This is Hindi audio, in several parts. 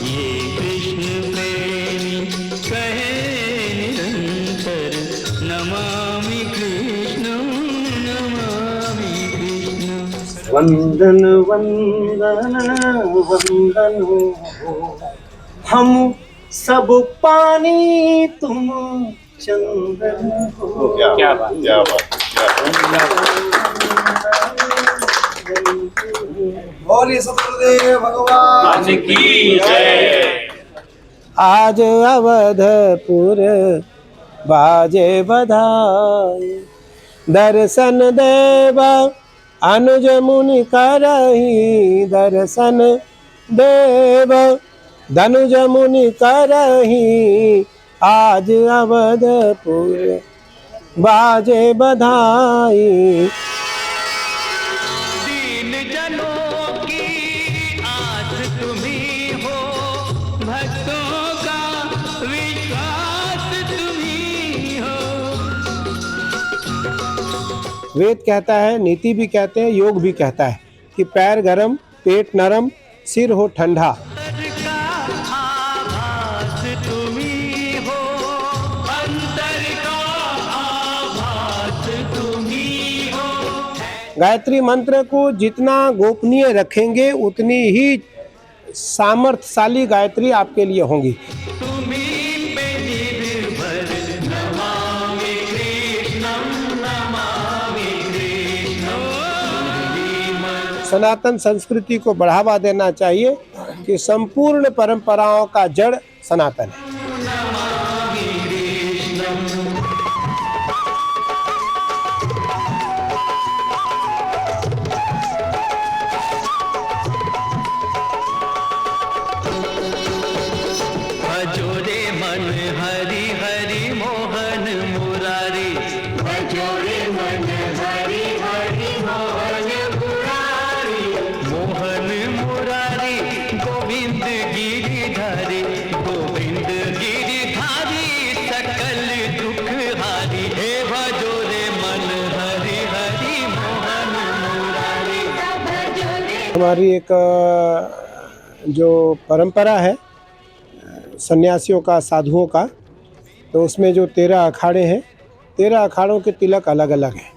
ये कृष्ण प्रेमी कहे निरंतर नमामि कृष्णं नमामि कृष्णं। वंदन वंदन वंदन हो, हम सब पानी तुम चंदन हो। क्या बात, क्या बात, क्या बोलिए सतगुरुदेव भगवान की जय। आज अवधपुर बाजे बधाई, दर्शन देव अनुज मुनि करही, दर्शन देव धनुज मुनि करही, आज अवधपुर बाजे बधाई। दीन जनों की आस तुम्ही हो, भक्तों का विश्वास तुम्ही हो। वेद कहता है, नीति भी कहते हैं, योग भी कहता है कि पैर गरम पेट नरम सिर हो ठंडा। अंतर का आभास तुम्ही हो, अंतर का आभास तुम्ही हो। गायत्री मंत्र को जितना गोपनीय रखेंगे उतनी ही सामर्थ्यशाली गायत्री आपके लिए होंगी। तुम्ही पे निर्भर नमामि कृष्णं नमामि कृष्णं। सनातन संस्कृति को बढ़ावा देना चाहिए कि संपूर्ण परंपराओं का जड़ सनातन है। भजोरे मन हरि हरि मोहन मुरारी, भजोरे मन हरि हरि मोहन मुरारी, मोहन मुरारी गोविंद गिरिधारी, गोविंद गिरिधारी सकल दुख हारी। हे भजोरे मन हरि हरि मोहन मुरारी, हमारी एक जो परंपरा है सन्यासियों का साधुओं का, तो उसमें जो 13 अखाड़े हैं, 13 अखाड़ों के तिलक अलग अलग हैं।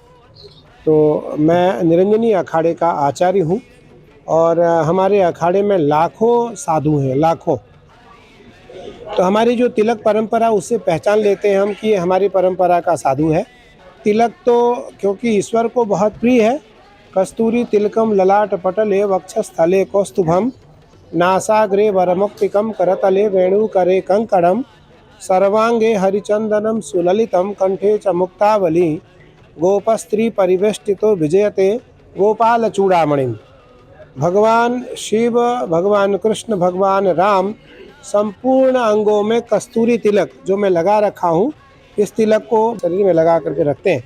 तो मैं निरंजनी अखाड़े का आचार्य हूँ और हमारे अखाड़े में लाखों साधु हैं, लाखों। तो हमारी जो तिलक परंपरा उससे पहचान लेते हैं हम कि ये हमारी परंपरा का साधु है। तिलक तो क्योंकि ईश्वर को बहुत प्रिय है। कस्तूरी तिलकम ललाट पटले वक्षस्थले कौस्तुभम, नासाग्रे वरमुक्तिकं करतले वेणुकरे कंकणम, सर्वांगे हरिचंदनम सुललितम कंठे च मुक्तावली, गोपस्त्री परिवेष्टितो विजयते गोपाल चूड़ामणि। भगवान शिव, भगवान कृष्ण, भगवान राम संपूर्ण अंगों में कस्तूरी तिलक जो मैं लगा रखा हूँ, इस तिलक को शरीर में लगा करके रखते हैं।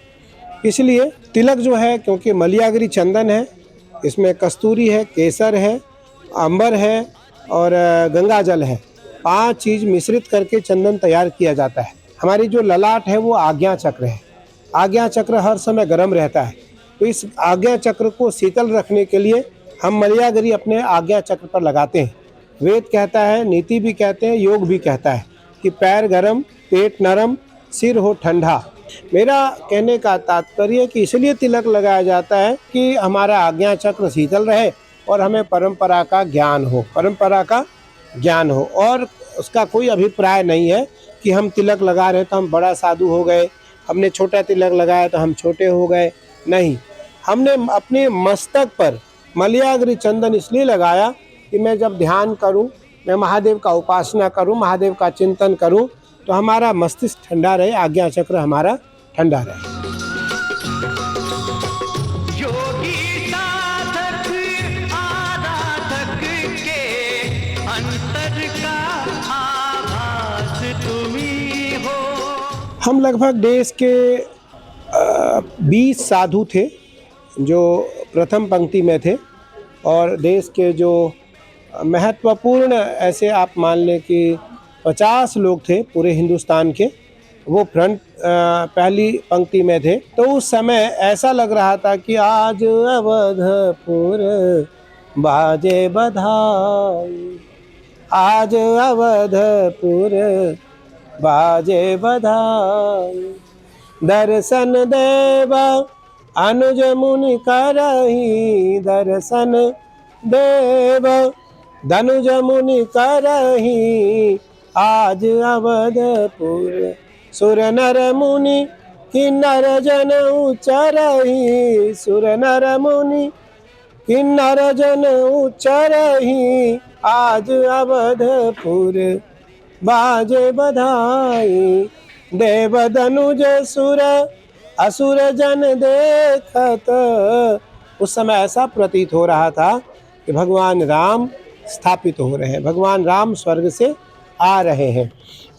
इसलिए तिलक जो है, क्योंकि मलियागरी चंदन है, इसमें कस्तूरी है, केसर है, अंबर है और गंगा जल है, 5 चीज़ मिश्रित करके चंदन तैयार किया जाता है। हमारी जो ललाट है वो आज्ञा चक्र है। आज्ञा चक्र हर समय गर्म रहता है, तो इस आज्ञा चक्र को शीतल रखने के लिए हम मलियागरी अपने आज्ञा चक्र पर लगाते हैं। वेद कहता है, नीति भी कहते हैं, योग भी कहता है कि पैर गरम पेट नरम सिर हो ठंडा। मेरा कहने का तात्पर्य कि इसलिए तिलक लगाया जाता है कि हमारा आज्ञा चक्र शीतल रहे और हमें परंपरा का ज्ञान हो, परंपरा का ज्ञान हो। और उसका कोई अभिप्राय नहीं है कि हम तिलक लगा रहे तो हम बड़ा साधु हो गए, हमने छोटा तिलक लगाया तो हम छोटे हो गए। नहीं, हमने अपने मस्तक पर मलियागरी चंदन इसलिए लगाया कि मैं जब ध्यान करूं, मैं महादेव का उपासना करूं, महादेव का चिंतन करूं, तो हमारा मस्तिष्क ठंडा रहे, आज्ञा चक्र हमारा ठंडा रहे। योगी साधक आराधक के अंतर का आभास तुम्ही हो। हम लगभग देश के 20 साधु थे जो प्रथम पंक्ति में थे, और देश के जो महत्वपूर्ण ऐसे आप मान लें कि 50 लोग थे पूरे हिंदुस्तान के, वो फ्रंट पहली पंक्ति में थे। तो उस समय ऐसा लग रहा था कि आज अवधपुर बाजे बधाई, आज अवधपुर बाजे बधाई। दर्शन देव अनुज मुनि करही, दर्शन देव धनुज मुनि करही। आज अवधपुर सुर नर मुनि किन्नर जन उचरही, सुर नर मुनि किन्नर जन उचरही। आज अवधपुर बाजे बधाई। देव धनुज सुर असुर जन देखत। उस समय ऐसा प्रतीत हो रहा था कि भगवान राम स्थापित हो रहे हैं, भगवान राम स्वर्ग से आ रहे हैं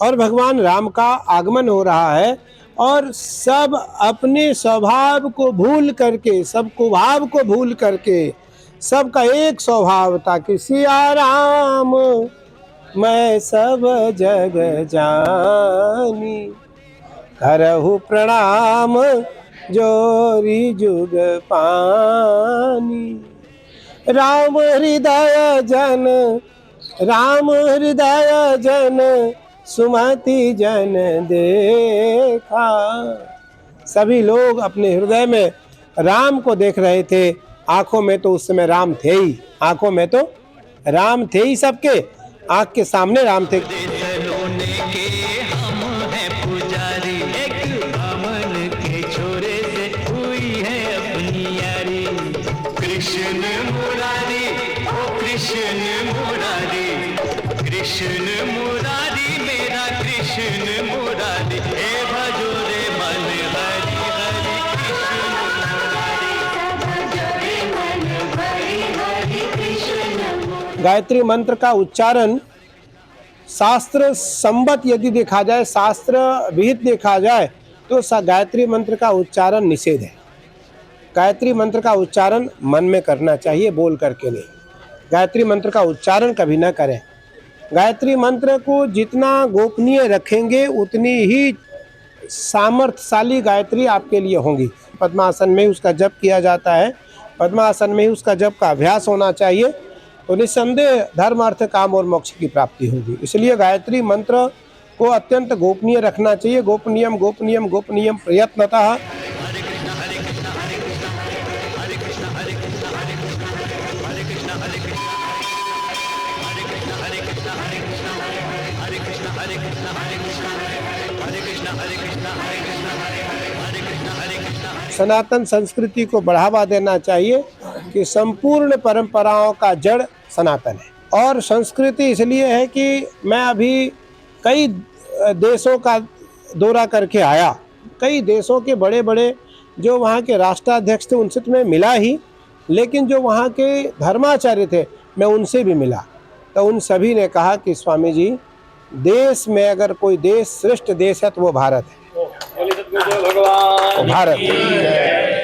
और भगवान राम का आगमन हो रहा है। और सब अपने स्वभाव को भूल करके, सब कुभाव को भूल करके, सबका एक स्वभाव था कि सिया राम मैं सब जग जानी। करहु प्रणाम जोरी जुग पानी। राम हृदय जन, राम हृदय जन सुमति जन देखा। सभी लोग अपने हृदय में राम को देख रहे थे। आंखों में तो उस समय राम थे ही, आंखों में तो राम थे ही, सबके आंख के सामने राम थे। सलोने के हम हैं पुजारी, एक बामन के छोरे से हुई है अपनी यारी। कृष्ण मुरारी, ओ कृष्ण मुरारी, कृष्ण मुरारी मेरा कृष्ण मुरारी। हे भजो रे मन हरि हरि कृष्ण। गायत्री मंत्र का उच्चारण शास्त्र संबत यदि देखा जाए, शास्त्र विहित देखा जाए तो गायत्री मंत्र का उच्चारण निषेध है। गायत्री मंत्र का उच्चारण मन में करना चाहिए, बोल करके नहीं। गायत्री मंत्र का उच्चारण कभी ना करें। गायत्री मंत्र को जितना गोपनीय रखेंगे उतनी ही सामर्थ्यशाली गायत्री आपके लिए होंगी। पद्मासन में उसका जप किया जाता है, पद्मासन में ही उसका जप का अभ्यास होना चाहिए, तो निस्संदेह धर्म अर्थ काम और मोक्ष की प्राप्ति होगी। इसलिए गायत्री मंत्र को अत्यंत गोपनीय रखना चाहिए। गोपनीयम गोपनीयम गोपनीयम प्रयत्नतः। सनातन संस्कृति को बढ़ावा देना चाहिए कि संपूर्ण परंपराओं का जड़ सनातन है। और संस्कृति इसलिए है कि मैं अभी कई देशों का दौरा करके आया, कई देशों के बड़े बड़े जो वहाँ के राष्ट्राध्यक्ष थे उनसे तो मैं मिला ही, लेकिन जो वहाँ के धर्माचार्य थे मैं उनसे भी मिला। तो उन सभी ने कहा कि स्वामी जी, देश में अगर कोई देश श्रेष्ठ देश है तो वो भारत है, बोले सद्गुरु भगवान भारत है।